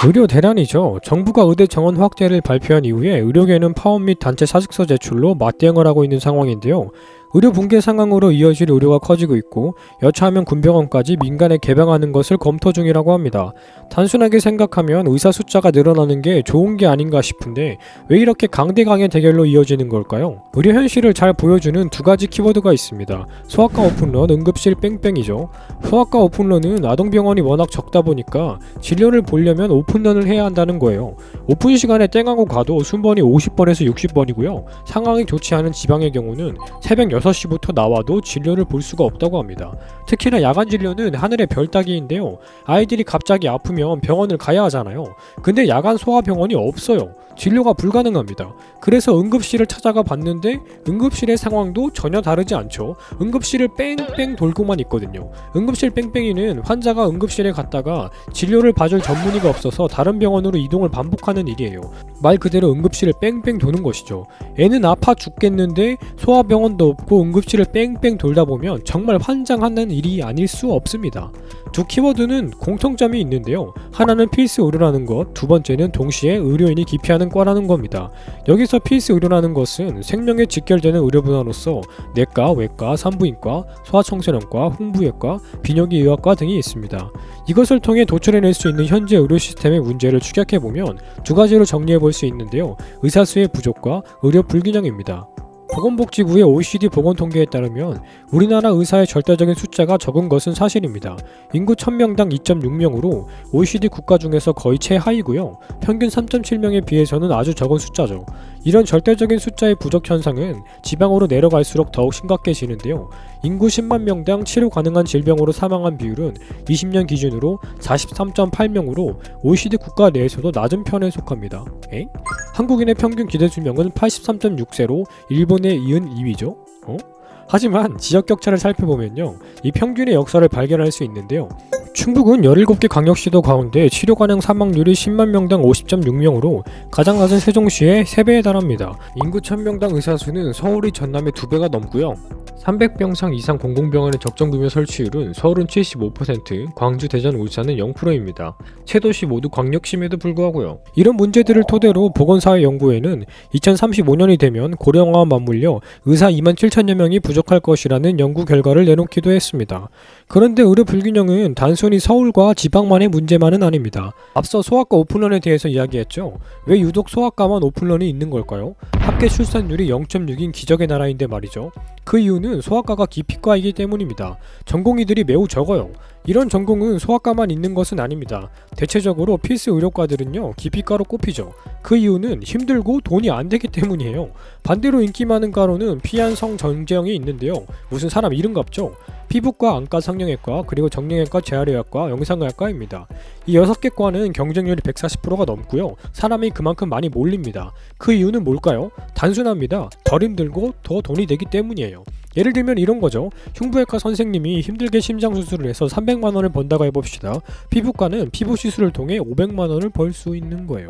의료 대란이죠. 정부가 의대 정원 확대를 발표한 이후에 의료계는 파업 및 단체 사직서 제출로 맞대응을 하고 있는 상황인데요. 의료 붕괴 상황으로 이어질 의료가 커지고 있고 여차하면 군병원까지 민간에 개방하는 것을 검토 중이라고 합니다. 단순하게 생각하면 의사 숫자가 늘어나는 게 좋은 게 아닌가 싶은데 왜 이렇게 강대강의 대결로 이어지는 걸까요? 의료 현실을 잘 보여주는 두 가지 키워드가 있습니다. 소아과 오픈런, 응급실 뺑뺑이죠. 소아과 오픈런은 아동병원이 워낙 적다 보니까 진료를 보려면 오픈런을 해야 한다는 거예요. 오픈 시간에 땡하고 가도 순번이 50번에서 60번이고요. 상황이 좋지 않은 지방의 경우는 새벽 6시부터 나와도 진료를 볼 수가 없다고 합니다. 특히나 야간 진료는 하늘의 별 따기인데요. 아이들이 갑자기 아프면 병원을 가야 하잖아요. 근데 야간 소아병원이 없어요. 진료가 불가능합니다. 그래서 응급실을 찾아가 봤는데 응급실의 상황도 전혀 다르지 않죠. 응급실을 뺑뺑 돌고만 있거든요. 응급실 뺑뺑이는 환자가 응급실에 갔다가 진료를 봐줄 전문의가 없어서 다른 병원으로 이동을 반복하는 일이에요. 말 그대로 응급실을 뺑뺑 도는 것이죠. 애는 아파 죽겠는데 소아병원도 없고 응급실을 뺑뺑 돌다 보면 정말 환장하는 일이 아닐 수 없습니다. 두 키워드는 공통점이 있는데요. 하나는 필수 의료라는 것, 두 번째는 동시에 의료인이 기피하는 과라는 겁니다. 여기서 필수 의료라는 것은 생명에 직결되는 의료 분야로서 내과, 외과, 산부인과, 소아청소년과, 홍부외과, 비뇨기의학과 등이 있습니다. 이것을 통해 도출해낼 수 있는 현재 의료 시스템의 문제를 추격해보면 두 가지로 정리해볼 수 있는데요. 의사수의 부족과 의료 불균형입니다. 보건복지부의 OECD 보건 통계에 따르면 우리나라 의사의 절대적인 숫자가 적은 것은 사실입니다. 인구 1000명당 2.6명으로 OECD 국가 중에서 거의 최하위고요. 평균 3.7명에 비해서는 아주 적은 숫자죠. 이런 절대적인 숫자의 부족 현상은 지방으로 내려갈수록 더욱 심각해지는데요. 인구 10만 명당 치료 가능한 질병으로 사망한 비율은 20년 기준으로 43.8명으로 OECD 국가 내에서도 낮은 편에 속합니다. 한국인의 평균 기대수명은 83.6세로 일본에 이은 2위죠. 하지만 지역 격차를 살펴보면요. 이 평균의 역사를 발견할 수 있는데요. 충북은 17개 광역시도 가운데 치료 가능 사망률이 10만 명당 50.6명으로 가장 낮은 세종시의 3배에 달합니다. 인구 1000명당 의사수는 서울이 전남의 2배가 넘고요. 300병상 이상 공공병원의 적정규모 설치율은 서울은 75%, 광주, 대전, 울산은 0%입니다. 세 도시 모두 광역심에도 불구하고요. 이런 문제들을 토대로 보건사회연구회는 2035년이 되면 고령화와 맞물려 의사 2만 7천여 명이 부족할 것이라는 연구 결과를 내놓기도 했습니다. 그런데 의료 불균형은 단순히 서울과 지방만의 문제만은 아닙니다. 앞서 소아과 오픈런에 대해서 이야기했죠. 왜 유독 소아과만 오픈런이 있는 걸까요? 합계 출산율이 0.6인 기적의 나라인데 말이죠. 그 이유는 소아과가 기피과이기 때문입니다. 전공의들이 매우 적어요. 이런 전공은 소아과만 있는 것은 아닙니다. 대체적으로 필수 의료과들은요 기피과로 꼽히죠. 그 이유는 힘들고 돈이 안 되기 때문이에요. 반대로 인기 많은 과로는 피한성 전쟁이 있는데요. 무슨 사람 이름 같죠? 피부과, 안과, 성형외과, 그리고 정형외과, 재활의학과, 영상의학과입니다. 이 6개 과는 경쟁률이 140%가 넘고요. 사람이 그만큼 많이 몰립니다. 그 이유는 뭘까요? 단순합니다. 덜 힘들고 더 돈이 되기 때문이에요. 예를 들면 이런 거죠. 흉부외과 선생님이 힘들게 심장수술을 해서 300만원을 번다고 해봅시다. 피부과는 피부시술을 통해 500만원을 벌 수 있는 거예요.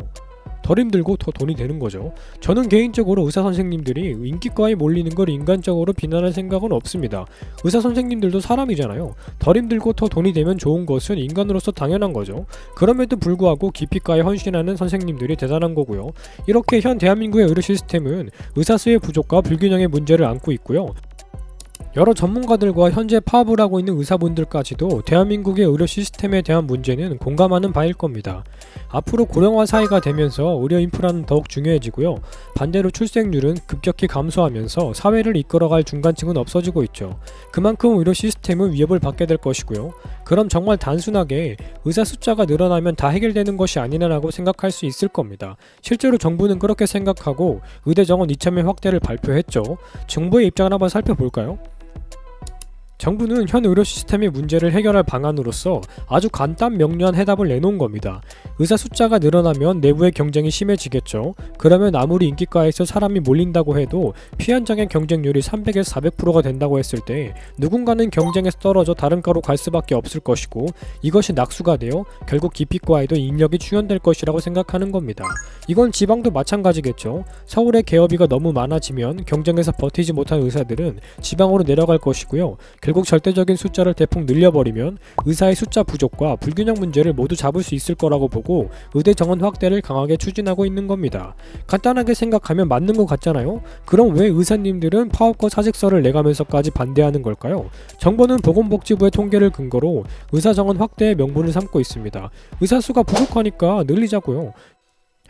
덜 힘들고 더 돈이 되는 거죠. 저는 개인적으로 의사 선생님들이 인기과에 몰리는 걸 인간적으로 비난할 생각은 없습니다. 의사 선생님들도 사람이잖아요. 덜 힘들고 더 돈이 되면 좋은 것은 인간으로서 당연한 거죠. 그럼에도 불구하고 기피과에 헌신하는 선생님들이 대단한 거고요. 이렇게 현 대한민국의 의료 시스템은 의사수의 부족과 불균형의 문제를 안고 있고요. 여러 전문가들과 현재 파업을 하고 있는 의사분들까지도 대한민국의 의료 시스템에 대한 문제는 공감하는 바일 겁니다. 앞으로 고령화 사회가 되면서 의료 인프라는 더욱 중요해지고요. 반대로 출생률은 급격히 감소하면서 사회를 이끌어갈 중간층은 없어지고 있죠. 그만큼 의료 시스템은 위협을 받게 될 것이고요. 그럼 정말 단순하게 의사 숫자가 늘어나면 다 해결되는 것이 아니라고 생각할 수 있을 겁니다. 실제로 정부는 그렇게 생각하고 의대 정원 2,000명 확대를 발표했죠. 정부의 입장을 한번 살펴볼까요? 정부는 현 의료 시스템의 문제를 해결할 방안으로서 아주 간단 명료한 해답을 내놓은 겁니다. 의사 숫자가 늘어나면 내부의 경쟁이 심해지겠죠. 그러면 아무리 인기과에서 사람이 몰린다고 해도 피현장의 경쟁률이 300에서 400%가 된다고 했을 때 누군가는 경쟁에서 떨어져 다른 과로 갈 수밖에 없을 것이고 이것이 낙수가 되어 결국 기피과에도 인력이 충원될 것이라고 생각하는 겁니다. 이건 지방도 마찬가지겠죠. 서울의 개업이가 너무 많아지면 경쟁에서 버티지 못한 의사들은 지방으로 내려갈 것이고요. 결국 절대적인 숫자를 대폭 늘려버리면 의사의 숫자 부족과 불균형 문제를 모두 잡을 수 있을 거라고 보고 의대 정원 확대를 강하게 추진하고 있는 겁니다. 간단하게 생각하면 맞는 것 같잖아요? 그럼 왜 의사님들은 파업과 사직서를 내가면서까지 반대하는 걸까요? 정부는 보건복지부의 통계를 근거로 의사 정원 확대의 명분을 삼고 있습니다. 의사 수가 부족하니까 늘리자고요.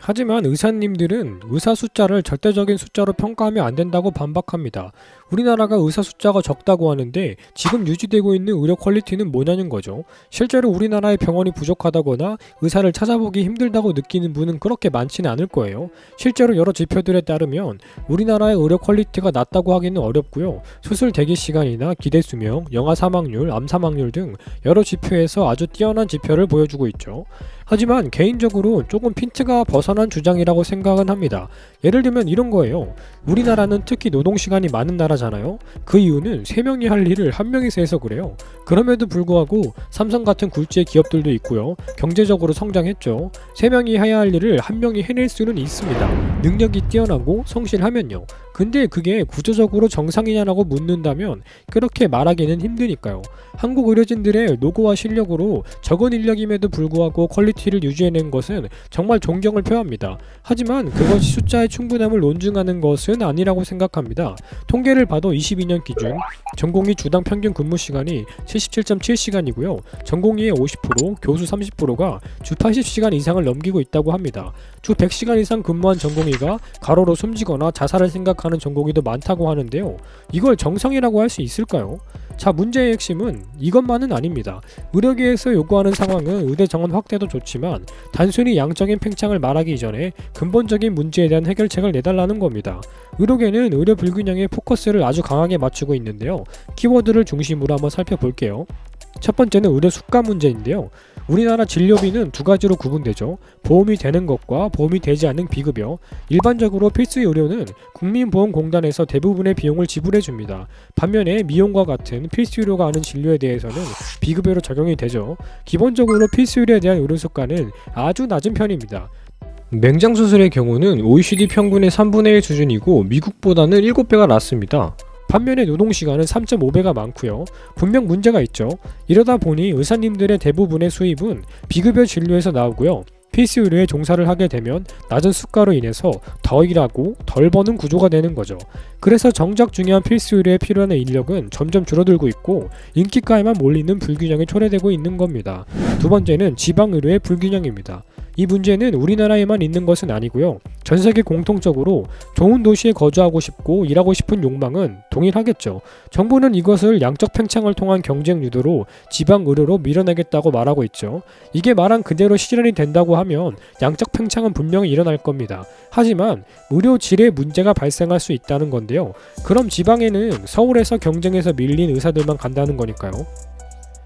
하지만 의사님들은 의사 숫자를 절대적인 숫자로 평가하면 안 된다고 반박합니다. 우리나라가 의사 숫자가 적다고 하는데 지금 유지되고 있는 의료 퀄리티는 뭐냐는 거죠. 실제로 우리나라의 병원이 부족하다거나 의사를 찾아보기 힘들다고 느끼는 분은 그렇게 많지는 않을 거예요. 실제로 여러 지표들에 따르면 우리나라의 의료 퀄리티가 낮다고 하기는 어렵고요. 수술 대기 시간이나 기대 수명, 영아 사망률, 암 사망률 등 여러 지표에서 아주 뛰어난 지표를 보여주고 있죠. 하지만 개인적으로 조금 핀트가 벗어난 주장이라고 생각은 합니다. 예를 들면 이런 거예요. 우리나라는 특히 노동시간이 많은 나라잖아요. 그 이유는 3명이 할 일을 1명이서 해서 그래요. 그럼에도 불구하고 삼성 같은 굴지의 기업들도 있고요. 경제적으로 성장했죠. 3명이 해야 할 일을 1명이 해낼 수는 있습니다. 능력이 뛰어나고 성실하면요. 근데 그게 구조적으로 정상이냐라고 묻는다면 그렇게 말하기는 힘드니까요. 한국 의료진들의 노고와 실력으로 적은 인력임에도 불구하고 퀄리티를 유지해낸 것은 정말 존경을 표합니다. 하지만 그것이 숫자의 충분함을 논증하는 것은 아니라고 생각합니다. 통계를 봐도 22년 기준 전공의 주당 평균 근무 시간이 77.7시간이고요. 전공의의 50%, 교수 30%가 주 80시간 이상을 넘기고 있다고 합니다. 주 100시간 이상 근무한 전공의가 가로로 숨지거나 자살을 생각하는 전공의도 많다고 하는데요. 이걸 정상이라고 할 수 있을까요? 자, 문제의 핵심은 이것만은 아닙니다. 의료계에서 요구하는 상황은 의대 정원 확대도 좋지만 단순히 양적인 팽창을 말하기 이전에 근본적인 문제에 대한 해결책을 내달라는 겁니다. 의료계는 의료 불균형에 포커스를 아주 강하게 맞추고 있는데요. 키워드를 중심으로 한번 살펴볼게요. 첫 번째는 의료 수가 문제인데요. 우리나라 진료비는 두 가지로 구분되죠. 보험이 되는 것과 보험이 되지 않는 비급여. 일반적으로 필수 의료는 국민보험공단에서 대부분의 비용을 지불해줍니다. 반면에 미용과 같은 필수 의료가 아닌 진료에 대해서는 비급여로 적용이 되죠. 기본적으로 필수 의료에 대한 의료 수가는 아주 낮은 편입니다. 맹장 수술의 경우는 OECD 평균의 3분의 1 수준이고 미국보다는 7배가 낮습니다. 반면에 노동시간은 3.5배가 많고요. 분명 문제가 있죠. 이러다 보니 의사님들의 대부분의 수입은 비급여 진료에서 나오고요. 필수 의료에 종사를 하게 되면 낮은 수가로 인해서 더 일하고 덜 버는 구조가 되는 거죠. 그래서 정작 중요한 필수 의료에 필요한 인력은 점점 줄어들고 있고 인기가에만 몰리는 불균형이 초래되고 있는 겁니다. 두 번째는 지방 의료의 불균형입니다. 이 문제는 우리나라에만 있는 것은 아니고요. 전 세계 공통적으로 좋은 도시에 거주하고 싶고 일하고 싶은 욕망은 동일하겠죠. 정부는 이것을 양적 팽창을 통한 경쟁 유도로 지방 의료로 밀어내겠다고 말하고 있죠. 이게 말한 그대로 실현이 된다고 하면 양적 팽창은 분명히 일어날 겁니다. 하지만 의료 질의 문제가 발생할 수 있다는 건데요. 그럼 지방에는 서울에서 경쟁에서 밀린 의사들만 간다는 거니까요.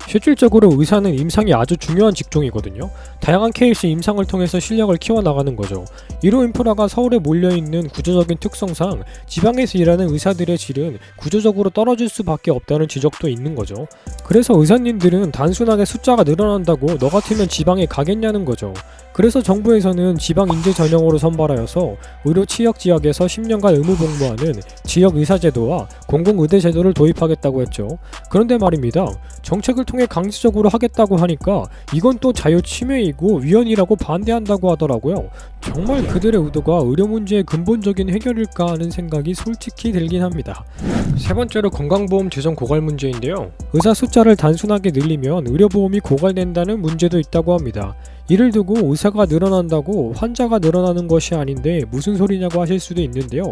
실질적으로 의사는 임상이 아주 중요한 직종이거든요. 다양한 케이스 임상을 통해서 실력을 키워나가는 거죠. 의료 인프라가 서울에 몰려있는 구조적인 특성상 지방에서 일하는 의사들의 질은 구조적으로 떨어질 수밖에 없다는 지적도 있는 거죠. 그래서 의사님들은 단순하게 숫자가 늘어난다고 너 같으면 지방에 가겠냐는 거죠. 그래서 정부에서는 지방 인재 전형으로 선발하여서 의료 취약 지역에서 10년간 의무 복무하는 지역 의사 제도와 공공의대 제도를 도입하겠다고 했죠. 그런데 말입니다. 정책을 통해 강제적으로 하겠다고 하니까 이건 또 자유 침해이고 위헌이라고 반대한다고 하더라고요. 정말 그들의 의도가 의료 문제의 근본적인 해결일까 하는 생각이 솔직히 들긴 합니다. 세 번째로 건강보험 재정 고갈 문제인데요. 의사 숫자를 단순하게 늘리면 의료보험이 고갈된다는 문제도 있다고 합니다. 이를 두고 의사가 늘어난다고 환자가 늘어나는 것이 아닌데 무슨 소리냐고 하실 수도 있는데요.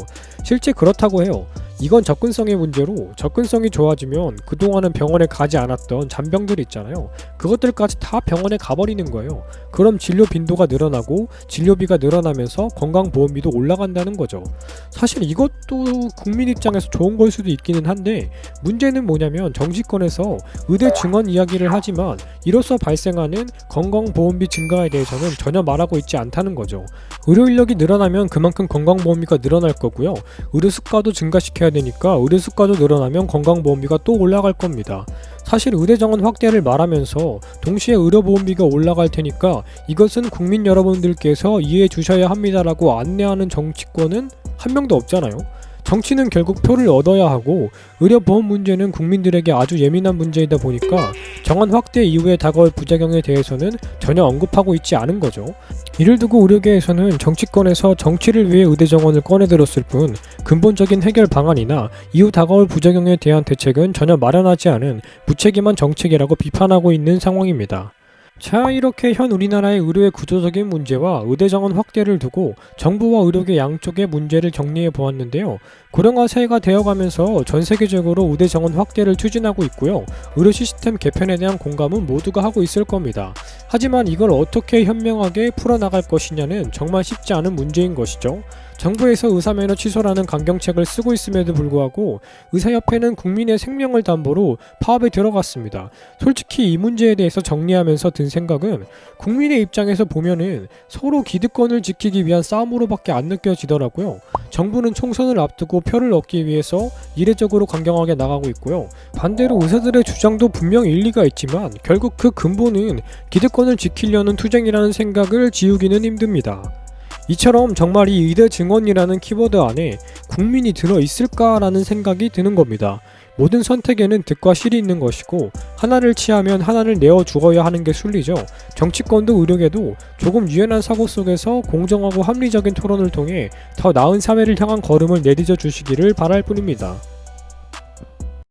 실제 그렇다고 해요. 이건 접근성의 문제로 접근성이 좋아지면 그동안은 병원에 가지 않았던 잔병들이 있잖아요. 그것들까지 다 병원에 가버리는 거예요. 그럼 진료 빈도가 늘어나고 진료비가 늘어나면서 건강보험비도 올라간다는 거죠. 사실 이것도 국민 입장에서 좋은 걸 수도 있기는 한데 문제는 뭐냐면 정치권에서 의대 증원 이야기를 하지만 이로써 발생하는 건강보험비 증가에 대해서는 전혀 말하고 있지 않다는 거죠. 의료 인력이 늘어나면 그만큼 건강보험비가 늘어날 거고요. 의료 수가도 증가시켜야 되니까 의료 수가도 늘어나면 건강보험비가 또 올라갈 겁니다. 사실 의대 정원 확대를 말하면서 동시에 의료보험비가 올라갈 테니까 이것은 국민 여러분들께서 이해해 주셔야 합니다라고 안내하는 정치권은 한 명도 없잖아요. 정치는 결국 표를 얻어야 하고 의료보험 문제는 국민들에게 아주 예민한 문제이다 보니까 정원 확대 이후에 다가올 부작용에 대해서는 전혀 언급하고 있지 않은 거죠. 이를 두고 의료계에서는 정치권에서 정치를 위해 의대 정원을 꺼내들었을 뿐 근본적인 해결 방안이나 이후 다가올 부작용에 대한 대책은 전혀 마련하지 않은 무책임한 정책이라고 비판하고 있는 상황입니다. 자, 이렇게 현 우리나라의 의료의 구조적인 문제와 의대 정원 확대를 두고 정부와 의료계 양쪽의 문제를 정리해 보았는데요. 고령화 사회가 되어가면서 전 세계적으로 의대 정원 확대를 추진하고 있고요. 의료 시스템 개편에 대한 공감은 모두가 하고 있을 겁니다. 하지만 이걸 어떻게 현명하게 풀어나갈 것이냐는 정말 쉽지 않은 문제인 것이죠. 정부에서 의사면허 취소라는 강경책을 쓰고 있음에도 불구하고 의사협회는 국민의 생명을 담보로 파업에 들어갔습니다. 솔직히 이 문제에 대해서 정리하면서 든 생각은 국민의 입장에서 보면은 서로 기득권을 지키기 위한 싸움으로밖에 안 느껴지더라고요. 정부는 총선을 앞두고 표를 얻기 위해서 이례적으로 강경하게 나가고 있고요. 반대로 의사들의 주장도 분명 일리가 있지만 결국 그 근본은 기득권을 지키려는 투쟁이라는 생각을 지우기는 힘듭니다. 이처럼 정말 이 의대 증원이라는 키워드 안에 국민이 들어있을까라는 생각이 드는 겁니다. 모든 선택에는 득과 실이 있는 것이고 하나를 취하면 하나를 내어 주어야 하는 게 순리죠. 정치권도 의료계도 조금 유연한 사고 속에서 공정하고 합리적인 토론을 통해 더 나은 사회를 향한 걸음을 내디뎌 주시기를 바랄 뿐입니다.